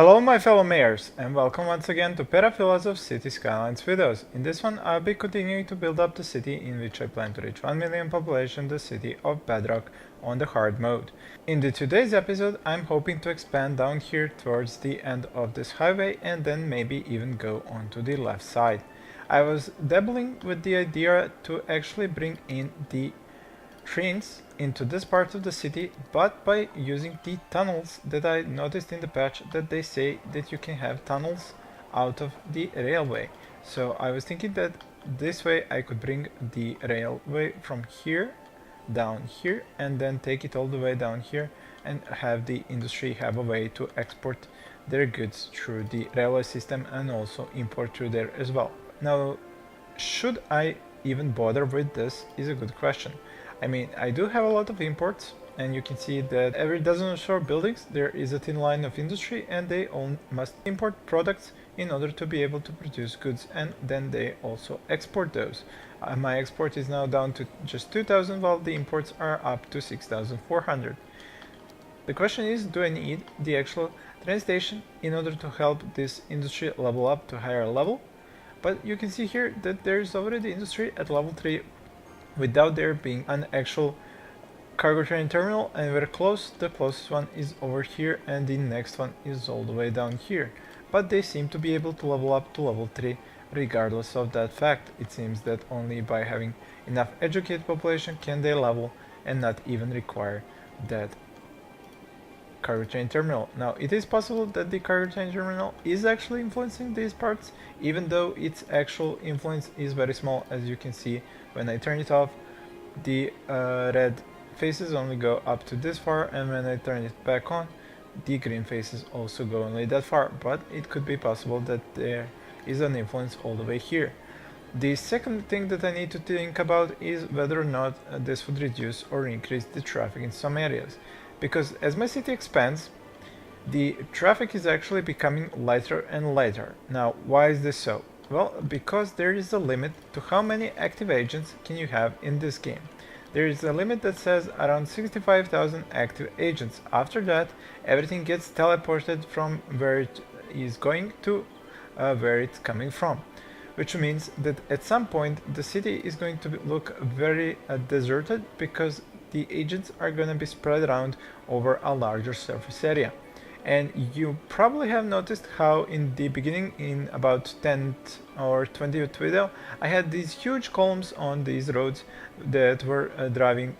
Hello my fellow mayors, and welcome once again to Perafilozof City Skylines videos. In this one I'll be continuing to build up the city in which I plan to reach 1 million population, the city of Bedrock, on the hard mode. In today's episode I'm hoping to expand down here towards the end of this highway and then maybe even go onto the left side. I was dabbling with the idea to actually bring in the trains into this part of the city, but by using the tunnels that I noticed in the patch that they say that you can have tunnels out of the railway. So I was thinking that this way I could bring the railway from here down here and then take it all the way down here and have the industry have a way to export their goods through the railway system and also import through there as well. Now, should I even bother with this is a good question. I mean, I do have a lot of imports, and you can see that every dozen or so buildings there is a thin line of industry, and they all must import products in order to be able to produce goods, and then they also export those. My export is now down to just 2,000, while the imports are up to 6,400. The question is, do I need the actual train station in order to help this industry level up to a higher level? But you can see here that there is already industry at level 3 without there being an actual cargo train terminal, and we're close. The closest one is over here and the next one is all the way down here. But they seem to be able to level up to level 3 regardless of that fact. It seems that only by having enough educated population can they level and not even require that cargo train terminal. Now, it is possible that the cargo train terminal is actually influencing these parts, even though its actual influence is very small. As you can see, when I turn it off, the red faces only go up to this far, and when I turn it back on, the green faces also go only that far, but it could be possible that there is an influence all the way here. The second thing that I need to think about is whether or not this would reduce or increase the traffic in some areas. Because as my city expands, the traffic is actually becoming lighter and lighter. Now, why is this so? Well, because there is a limit to how many active agents can you have in this game. There is a limit that says around 65,000 active agents. After that, everything gets teleported from where it is going to where it's coming from. Which means that at some point the city is going to look very deserted, because the agents are going to be spread around over a larger surface area. And you probably have noticed how in the beginning, in about 10th or 20th video, I had these huge columns on these roads that were driving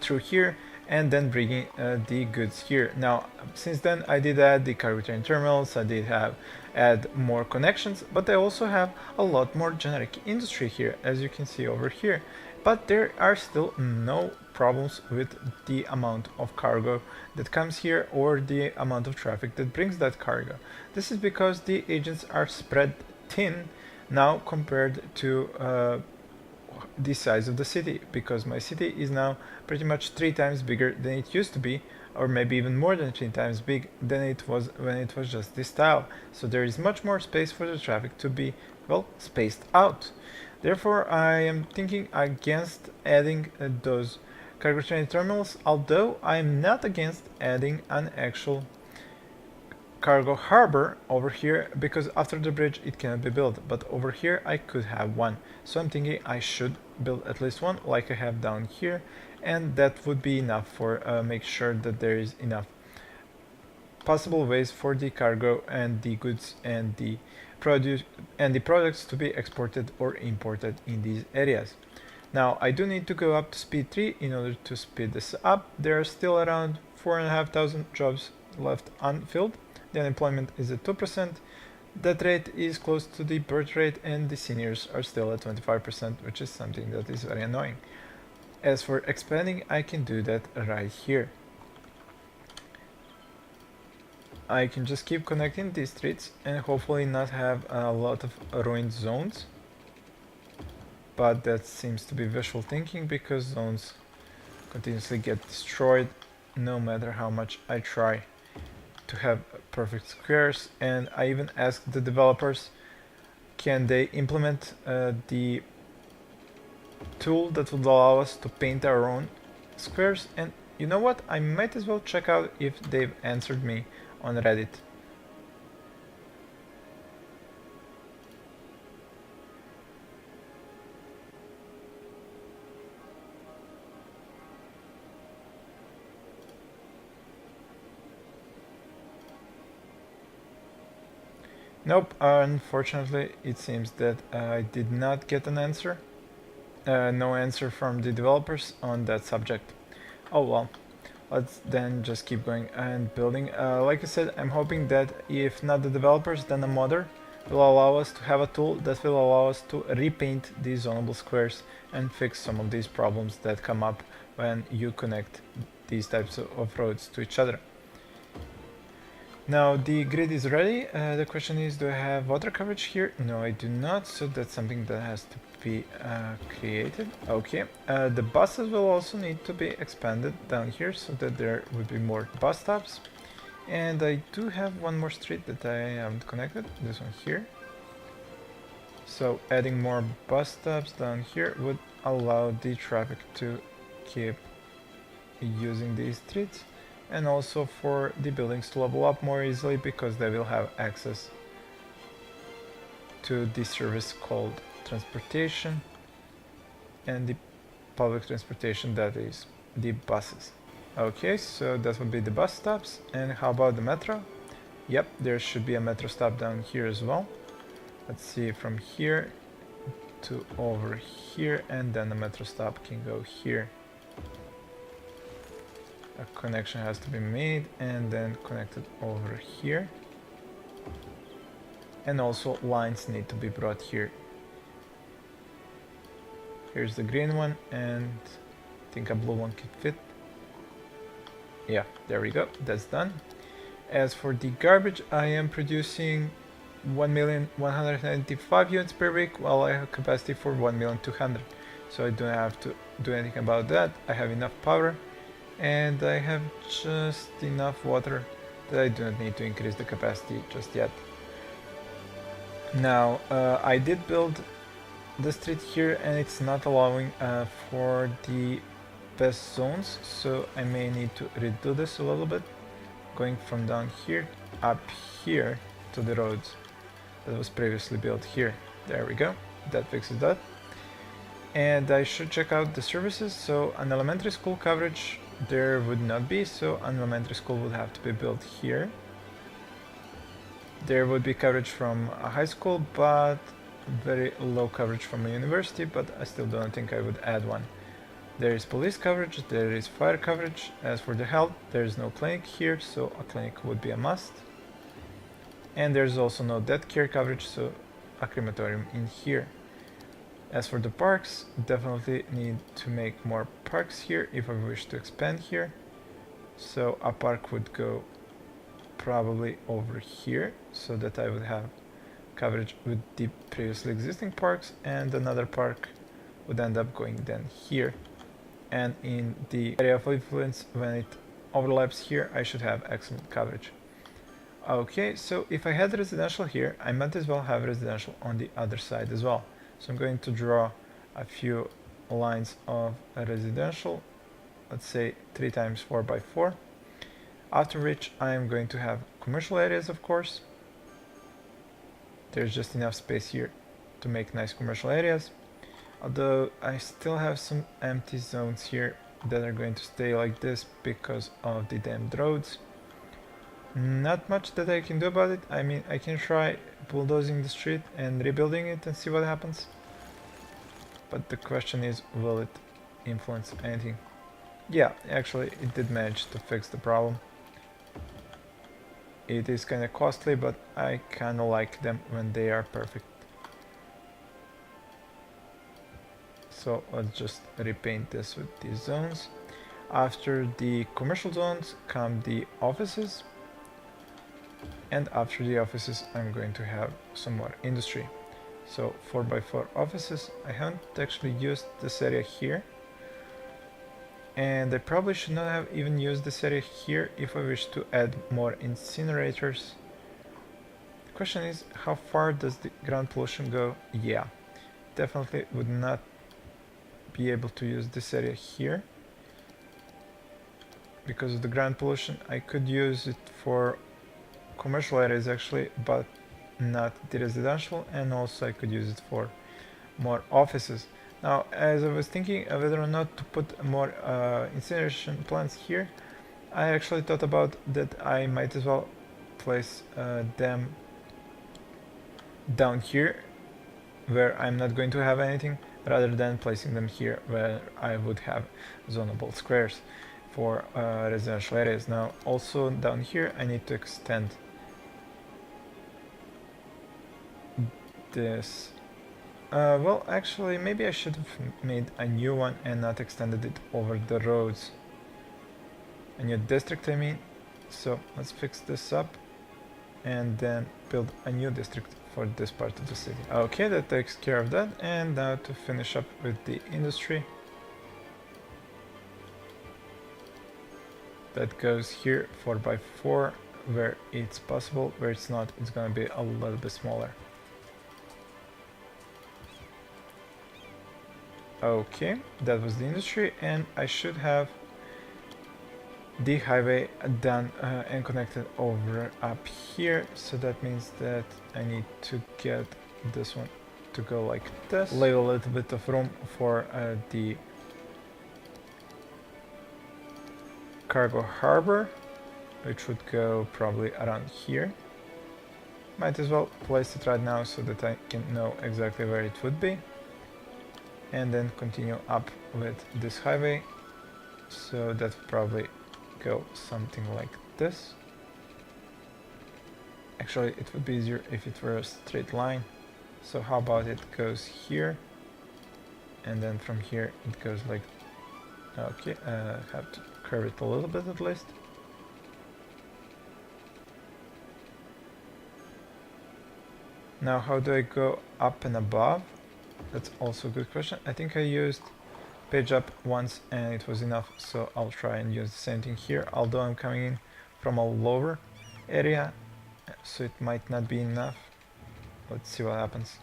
through here and then bringing the goods here. Now, since then I did add the cargo train terminals, I did add more connections, but I also have a lot more generic industry here, as you can see over here. But there are still no problems with the amount of cargo that comes here or the amount of traffic that brings that cargo. This is because the agents are spread thin now compared to the size of the city, because my city is now pretty much 3 times bigger than it used to be, or maybe even more than 3 times big than it was when it was just this style. So there is much more space for the traffic to be, well, spaced out. Therefore, I am thinking against adding those cargo train terminals, although I am not against adding an actual cargo harbor over here, because after the bridge it cannot be built, but over here I could have one. So I'm thinking I should build at least one like I have down here, and that would be enough for make sure that there is enough possible ways for the cargo and the goods and the products to be exported or imported in these areas. Now, I do need to go up to speed 3 in order to speed this up. There are still around 4,500 jobs left unfilled. The unemployment is at 2%. That rate is close to the birth rate, and the seniors are still at 25%, which is something that is very annoying. As for expanding, I can do that right here. I can just keep connecting these streets and hopefully not have a lot of ruined zones. But that seems to be wishful thinking, because zones continuously get destroyed no matter how much I try to have perfect squares. And I even asked the developers, can they implement the tool that would allow us to paint our own squares, and you know what, I might as well check out if they've answered me on Reddit. Nope, unfortunately it seems that I did not get an answer. No answer from the developers on that subject. Oh well, let's then just keep going and building. Like I said, I'm hoping that if not the developers, then a modder will allow us to have a tool that will allow us to repaint these zonable squares and fix some of these problems that come up when you connect these types of roads to each other. Now the grid is ready. The question is, do I have water coverage here? No, I do not, so that's something that has to be created. Okay, the buses will also need to be expanded down here so that there would be more bus stops. And I do have one more street that I haven't connected, this one here. So adding more bus stops down here would allow the traffic to keep using these streets, and also for the buildings to level up more easily because they will have access to the service called transportation and the public transportation, that is the buses. Okay, so that would be the bus stops. And how about the metro? Yep, there should be a metro stop down here as well. Let's see, from here to over here, and then the metro stop can go here. A connection has to be made and then connected over here. And also lines need to be brought here. Here's the green one, and I think a blue one could fit. Yeah, there we go, that's done. As for the garbage, I am producing 1,195 units per week, while I have capacity for 1,200,000. So I don't have to do anything about that. I have enough power, and I have just enough water that I do not need to increase the capacity just yet. Now, I did build the street here, and it's not allowing for the best zones, so I may need to redo this a little bit, going from down here up here to the roads that was previously built here. There we go, that fixes that. And I should check out the services. So an elementary school coverage there would not be, so an elementary school would have to be built here. There would be coverage from a high school, but very low coverage from a university, but I still don't think I would add one. There is police coverage, there is fire coverage. As for the health, there is no clinic here, so a clinic would be a must. And there's also no death care coverage, so a crematorium in here. As for the parks, definitely need to make more parks here if I wish to expand here. So a park would go probably over here, so that I would have coverage with the previously existing parks, and another park would end up going then here. And in the area of influence, when it overlaps here, I should have excellent coverage. Okay, so if I had residential here, I might as well have residential on the other side as well. So I'm going to draw a few lines of a residential, let's say 3 times 4 by 4, after which I am going to have commercial areas, of course. There's just enough space here to make nice commercial areas, although I still have some empty zones here that are going to stay like this because of the damned roads. Not much that I can do about it. I mean, I can try bulldozing the street and rebuilding it and see what happens, but the question is, will it influence anything? Yeah, actually it did manage to fix the problem. It is kinda costly, but I kinda like them when they are perfect. So let's just repaint this with these zones. After the commercial zones come the offices, and after the offices I'm going to have some more industry. So 4 by 4 offices. I haven't actually used this area here, and I probably should not have even used this area here if I wish to add more incinerators. The question is, how far does the ground pollution go? Yeah, definitely would not be able to use this area here because of the ground pollution. I could use it for commercial areas actually, but not the residential, and also I could use it for more offices. Now, as I was thinking whether or not to put more incineration plants here, I actually thought about that I might as well place them down here where I'm not going to have anything, rather than placing them here where I would have zonable squares for residential areas. Now also down here I need to extend this. Well, actually maybe I should have made a new one and not extended it over the roads. A new district, I mean. So let's fix this up and then build a new district for this part of the city. Okay, that takes care of that. And now to finish up with the industry. That goes here 4x4 where it's possible, where it's not, it's gonna be a little bit smaller. Okay, that was the industry, and I should have the highway done and connected over up here, so that means that I need to get this one to go like this, leave a little bit of room for the cargo harbor, which would go probably around here. Might as well place it right now so that I can know exactly where it would be, and then continue up with this highway, so that would probably go something like this. Actually, it would be easier if it were a straight line, so how about it goes here, and then from here it goes like, okay, have to curve it a little bit at least. Now how do I go up and above? That's also a good question. I think I used page up once and it was enough, so I'll try and use the same thing here, although I'm coming in from a lower area, so it might not be enough. Let's see what happens.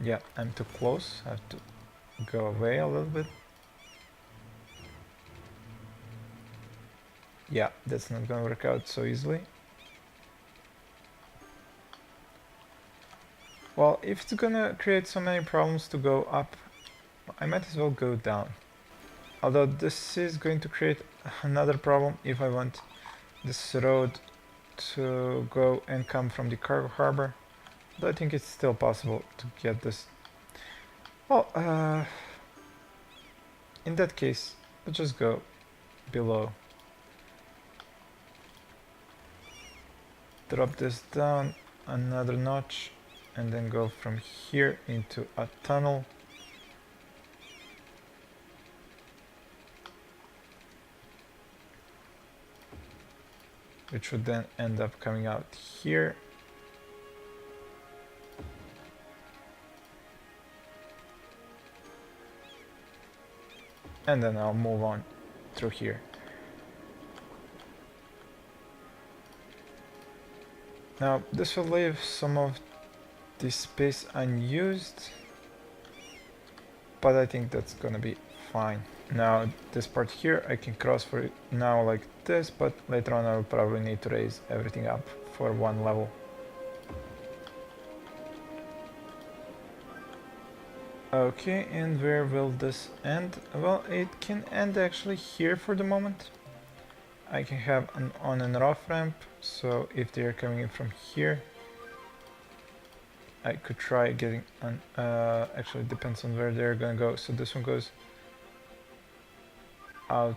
Yeah, I'm too close, I have to go away a little bit. Yeah, that's not gonna work out so easily. Well, if it's gonna create so many problems to go up, I might as well go down. Although this is going to create another problem if I want this road to go and come from the cargo harbor. But I think it's still possible to get this. Well, in that case, let's just go below. Drop this down another notch and then go from here into a tunnel. Which would then end up coming out here. And then I'll move on through here. Now this will leave some of this space unused, but I think that's gonna be fine. Now this part here I can cross for it now like this, but later on I will probably need to raise everything up for one level. Okay, and where will this end? Well, it can end actually here for the moment. I can have an on and off ramp, so if they're coming in from here, I could try getting an, actually it depends on where they're gonna go. So this one goes out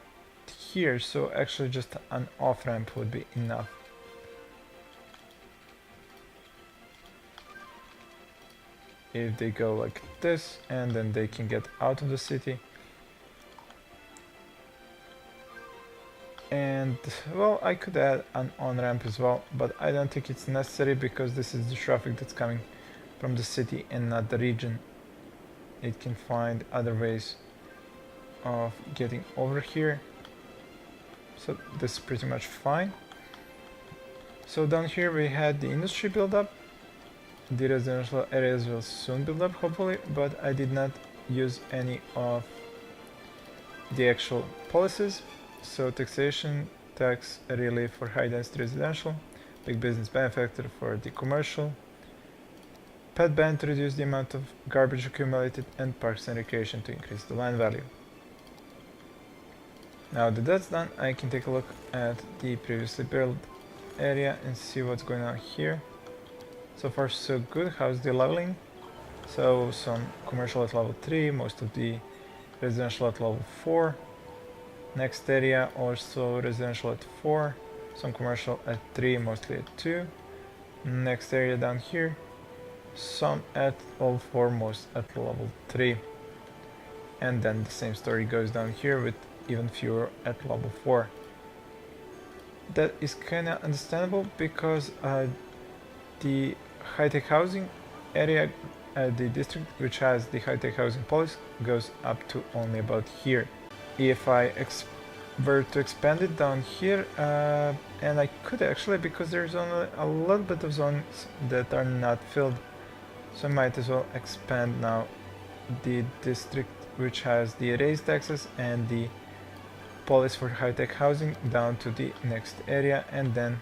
here, so actually just an off ramp would be enough. If they go like this, and then they can get out of the city. And well, I could add an on-ramp as well, but I don't think it's necessary because this is the traffic that's coming from the city and not the region. It can find other ways of getting over here. So this is pretty much fine. So down here we had the industry build up. The residential areas will soon build up, hopefully, but I did not use any of the actual policies. So taxation, tax relief for high density residential, big business benefactor for the commercial, pet ban to reduce the amount of garbage accumulated, and parks and recreation to increase the land value. Now that that's done, I can take a look at the previously built area and see what's going on here. So far so good. How's the leveling? So some commercial at level 3, most of the residential at level 4. Next area also residential at 4, some commercial at 3, mostly at 2. Next area down here, some at level 4, most at level 3. And then the same story goes down here with even fewer at level 4. That is kinda understandable because the high-tech housing area, the district which has the high-tech housing policy, goes up to only about here. If I were to expand it down here, and I could actually, because there's only a little bit of zones that are not filled, so I might as well expand now the district which has the raised taxes and the policy for high-tech housing down to the next area, and then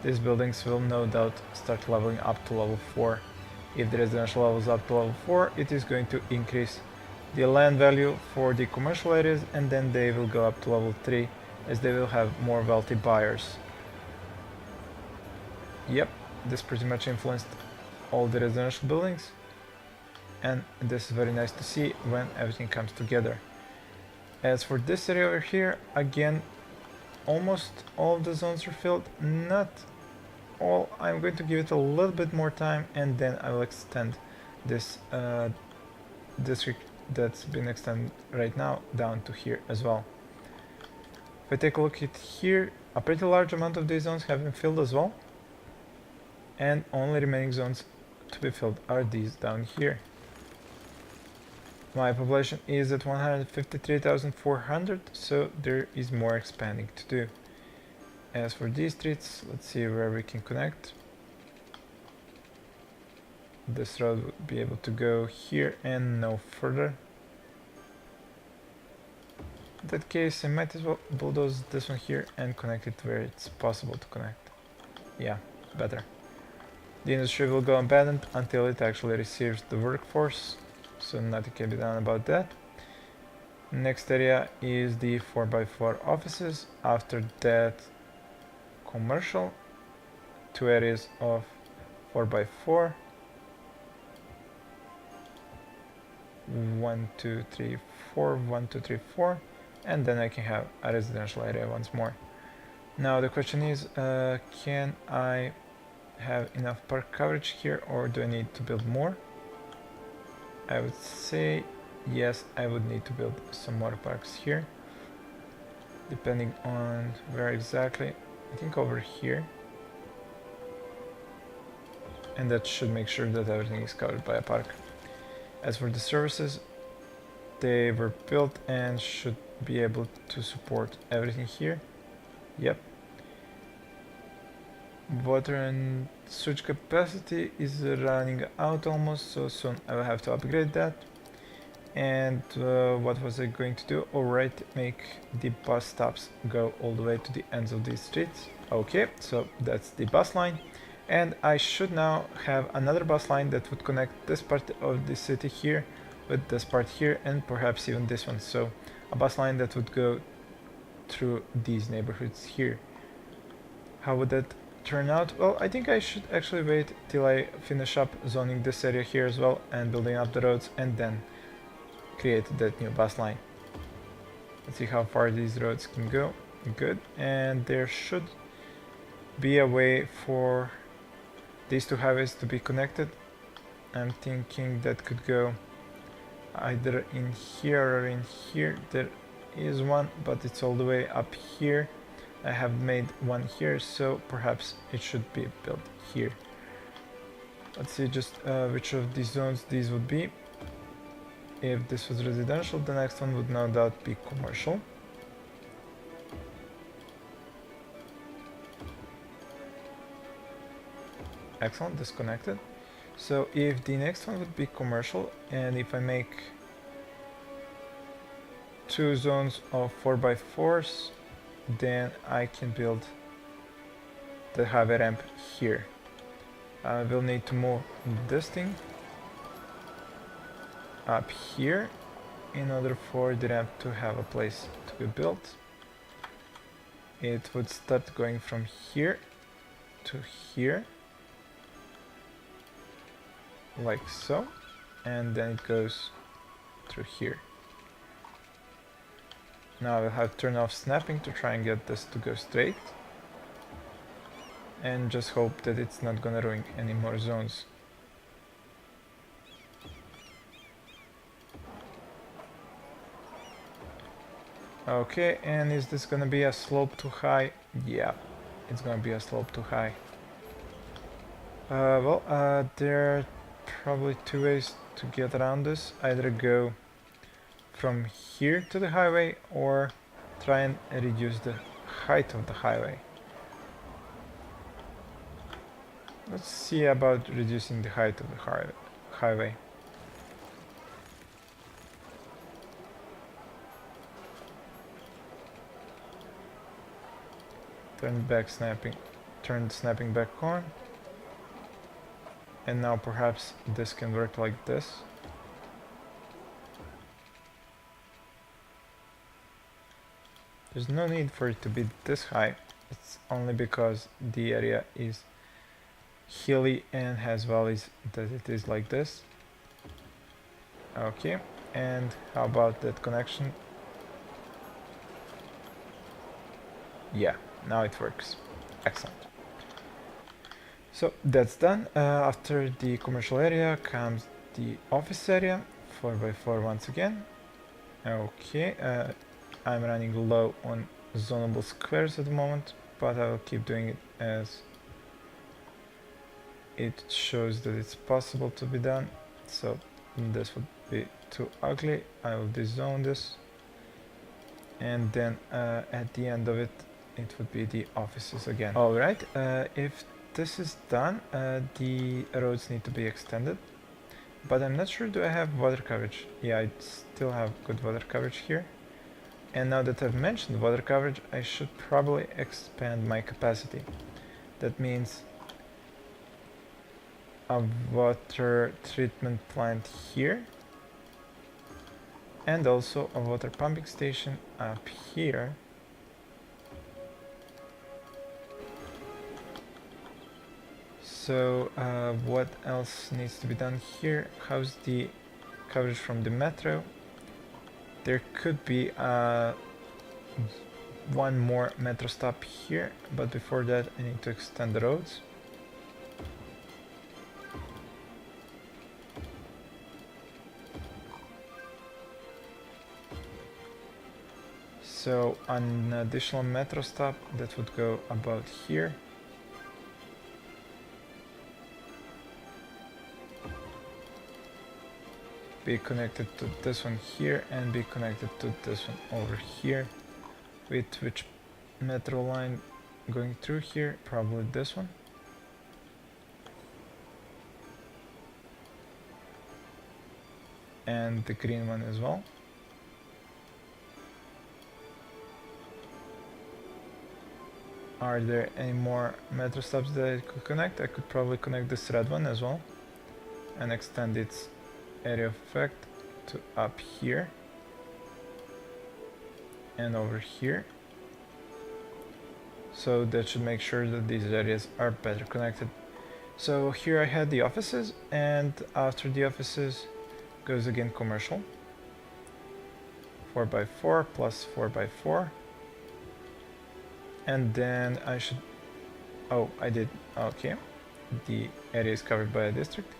these buildings will no doubt start leveling up to level 4. If the residential levels up to level 4, it is going to increase the land value for the commercial areas, and then they will go up to level 3 as they will have more wealthy buyers. Yep, this pretty much influenced all the residential buildings, and this is very nice to see when everything comes together. As for this area over here, again, almost all of the zones are filled, not all. I'm going to give it a little bit more time, and then I will extend this district that's been extended right now down to here as well. If I take a look at here, a pretty large amount of these zones have been filled as well, and only remaining zones to be filled are these down here. My population is at 153,400, so there is more expanding to do. As for these streets, let's see where we can connect. This road would be able to go here and no further. In that case, I might as well bulldoze this one here and connect it where it's possible to connect. Yeah, better. The industry will go abandoned until it actually receives the workforce, so nothing can be done about that. Next area is the 4x4 offices. After that, commercial, 2 areas of 4x4. 1, 2, 3, 4, 1, 2, 3, 4, and then I can have a residential area once more. Now the question is, can I have enough park coverage here, or do I need to build more? I would say yes, I would need to build some more parks here, depending on where exactly. I think over here, and that should make sure that everything is covered by a park. As for the services, they were built and should be able to support everything here. Yep. Water and sewage capacity is running out almost, so soon I will have to upgrade that. And what was I going to do? Alright, make the bus stops go all the way to the ends of these streets. Okay, so that's the bus line. And I should now have another bus line that would connect this part of the city here with this part here, and perhaps even this one. So a bus line that would go through these neighborhoods here. How would that turn out? Well, I think I should actually wait till I finish up zoning this area here as well and building up the roads, and then create that new bus line. Let's see how far these roads can go. Good, and there should be a way for these two highways to be connected. I'm thinking that could go either in here or in here. There is one, but it's all the way up here. I have made one here, so perhaps it should be built here. Let's see just which of these zones these would be. If this was residential, the next one would no doubt be commercial. Excellent, disconnected. So if the next one would be commercial, and if I make 2 zones of 4x4s, then I can build the highway ramp here. We'll need to move this thing up here in order for the ramp to have a place to be built. It would start going from here to here, like so, and then it goes through here. Now I'll have to turn off snapping to try and get this to go straight, and just hope that it's not gonna ruin any more zones. Okay, and is this gonna be a slope too high? Yeah, it's gonna be a slope too high. There are probably two ways to get around this. Either go from here to the highway or try and reduce the height of the highway. Let's see about reducing the height of the highway. Turn snapping back on. And now perhaps this can work like this. There's no need for it to be this high. It's only because the area is hilly and has valleys that it is like this. Okay, and how about that connection? Yeah, now it works. Excellent. So that's done. After the commercial area comes the office area, 4x4 once again. Okay, I'm running low on zonable squares at the moment, but I will keep doing it as it shows that it's possible to be done. So this would be too ugly. I will dezone this, and then at the end of it, it would be the offices again. Alright, if this is done, the roads need to be extended, but I'm not sure do I have water coverage. Yeah, I still have good water coverage here. And now that I've mentioned water coverage, I should probably expand my capacity. That means a water treatment plant here, and also a water pumping station up here. So what else needs to be done here? How's the coverage from the metro? There could be one more metro stop here, but before that I need to extend the roads. So an additional metro stop that would go about here. Be connected to this one here and be connected to this one over here. With which metro line going through here? Probably this one. And the green one as well. Are there any more metro stops that I could connect? I could probably connect this red one as well and extend its area of effect to up here and over here. So that should make sure that these areas are better connected. So here I had the offices, and after the offices goes again commercial. 4x4 plus 4x4. And then I should... Oh, I did. Okay. The area is covered by a district.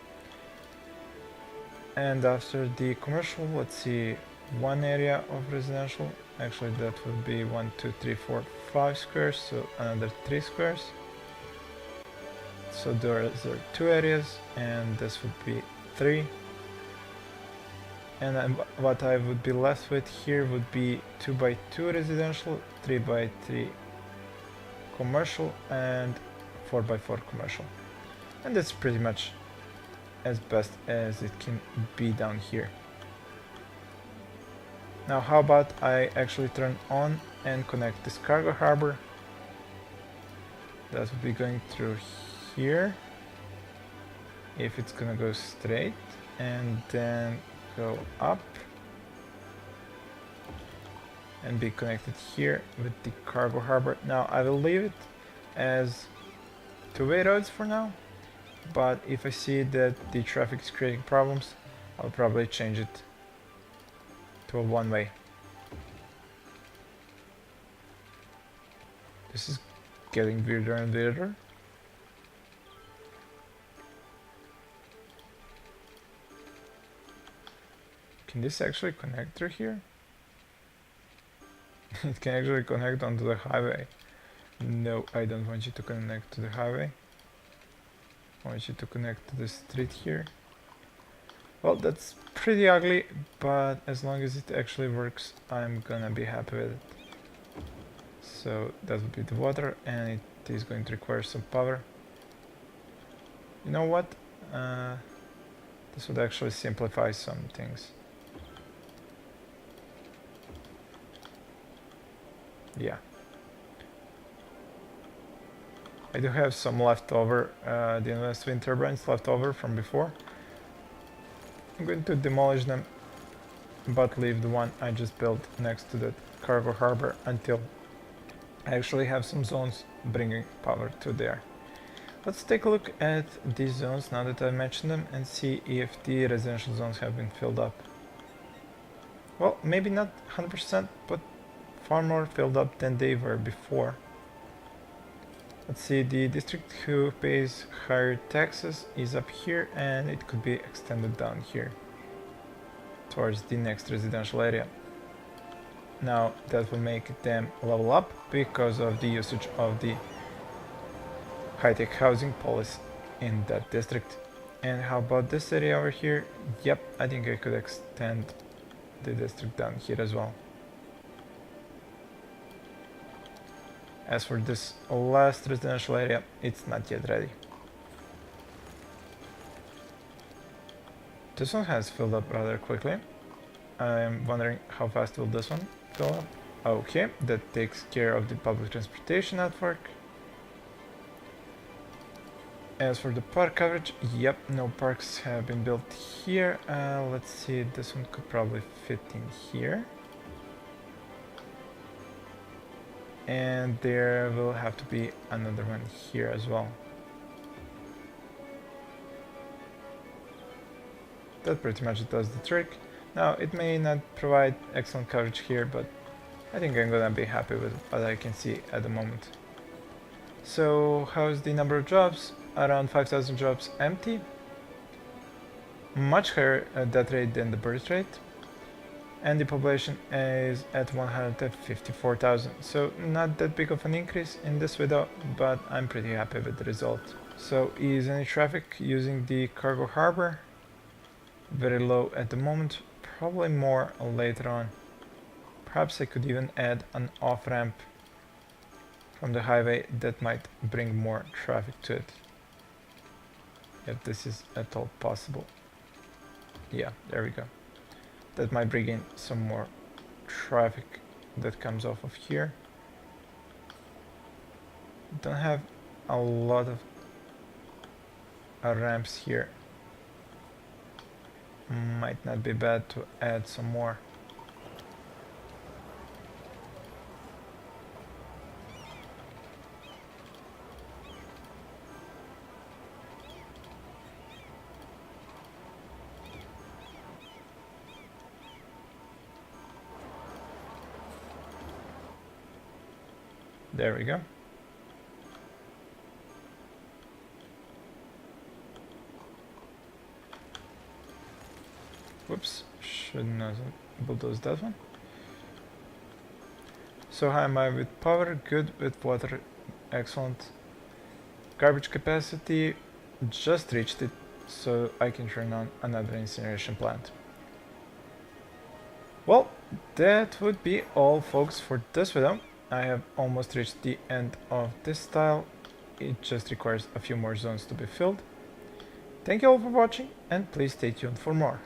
And after the commercial, let's see, one area of residential. Actually, that would be 1, 2, 3, 4, 5 squares, so another 3 squares. So there are 2 areas, and this would be 3. And what I would be left with here would be 2x2 residential, 3x3 commercial, and 4x4 commercial. And that's pretty much as best as it can be down here. Now how about I actually turn on and connect this cargo harbor. That would be going through here, if it's gonna go straight, and then go up and be connected here with the cargo harbor. Now I will leave it as two-way roads for now, but if I see that the traffic is creating problems, I'll probably change it to a one-way. This is getting weirder and weirder. Can this actually connect through here? It can actually connect onto the highway. No, I don't want you to connect to the highway. I want you to connect to the street here. Well, that's pretty ugly, but as long as it actually works, I'm gonna be happy with it. So that would be the water, and it is going to require some power. You know what? This would actually simplify some things. Yeah. I do have some leftover, the invest wind turbines left over from before. I'm going to demolish them, but leave the one I just built next to the cargo harbor until I actually have some zones bringing power to there. Let's take a look at these zones now that I mentioned them and see if the residential zones have been filled up. Well, maybe not 100%, but far more filled up than they were before. Let's see, the district who pays higher taxes is up here, and it could be extended down here towards the next residential area. Now that will make them level up because of the usage of the high-tech housing policy in that district. And how about this area over here? Yep, I think I could extend the district down here as well. As for this last residential area, it's not yet ready. This one has filled up rather quickly. I am wondering how fast will this one fill up. Okay, that takes care of the public transportation network. As for the park coverage, yep, no parks have been built here. Let's see, this one could probably fit in here. And there will have to be another one here as well. That pretty much does the trick. Now, it may not provide excellent coverage here, but I think I'm gonna be happy with what I can see at the moment. So, how's the number of jobs? Around 5,000 jobs empty. Much higher at that rate than the birth rate. And the population is at 154,000, so not that big of an increase in this window, but I'm pretty happy with the result. So is any traffic using the cargo harbor? Very low at the moment, probably more later on. Perhaps I could even add an off-ramp from the highway that might bring more traffic to it, if this is at all possible. Yeah, there we go. That might bring in some more traffic that comes off of here. Don't have a lot of ramps here. Might not be bad to add some more. There we go. Whoops, shouldn't have bulldozed that one. So how am I with power? Good. With water, excellent. Garbage capacity, just reached it, so I can turn on another incineration plant. Well, that would be all, folks, for this video. I have almost reached the end of this style. It just requires a few more zones to be filled. Thank you all for watching, and please stay tuned for more.